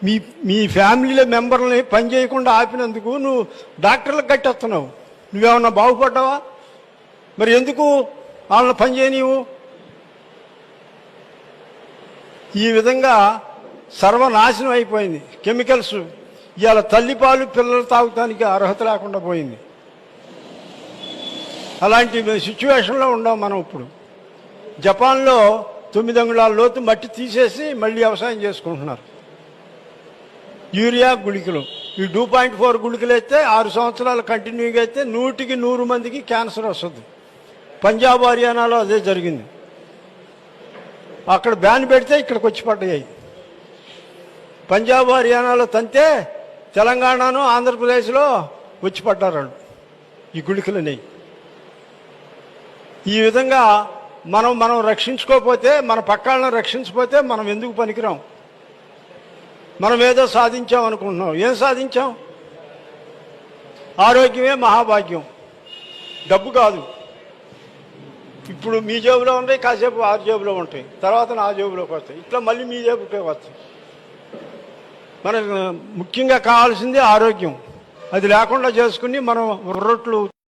మీ మీ ఫ్యామిలీలో మెంబర్ని పని చేయకుండా ఆపినందుకు నువ్వు డాక్టర్లకు కట్టేస్తున్నావు. నువ్వేమన్నా బాగుపడ్డావా? మరి ఎందుకు వాళ్ళని పని చేయనీవు? ఈ విధంగా సర్వనాశనం అయిపోయింది. కెమికల్స్ ఇవాళ తల్లిపాలు పిల్లలు తాగటానికి అర్హత లేకుండా పోయింది. అలాంటి సిచ్యువేషన్లో ఉన్నాం మనం ఇప్పుడు. జపాన్లో 9 అంగుళాల లోతు మట్టి తీసేసి మళ్ళీ వ్యవసాయం చేసుకుంటున్నారు. యూరియా గుళికలు ఈ 2.4 గుళికలు అయితే 6 సంవత్సరాలు కంటిన్యూగా అయితే 100కి 100 మందికి క్యాన్సర్ వస్తుంది. పంజాబ్ హర్యానాలో అదే జరిగింది. అక్కడ బ్యాన్ పెడితే ఇక్కడికి వచ్చి పడ్డాయి. పంజాబ్ హర్యానాలో తంతే తెలంగాణను ఆంధ్రప్రదేశ్లో వచ్చి పడ్డారు వాళ్ళు ఈ గుళికలని. ఈ విధంగా మనం రక్షించుకోకపోతే, మన పక్కాళ్ళను రక్షించకపోతే మనం ఎందుకు పనికిరాం? మనం ఏదో సాధించాం అనుకుంటున్నాం. ఏం సాధించాం? ఆరోగ్యమే మహాభాగ్యం, డబ్బు కాదు. ఇప్పుడు మీ జేబులో ఉంటాయి, కాసేపు ఆ జేబులో ఉంటాయి, తర్వాత నా జేబులోకి వస్తాయి, ఇట్లా మళ్ళీ మీ జేబుకే వస్తాయి. మనకు ముఖ్యంగా కావాల్సింది ఆరోగ్యం. అది లేకుండా చేసుకుని మనం రొట్లు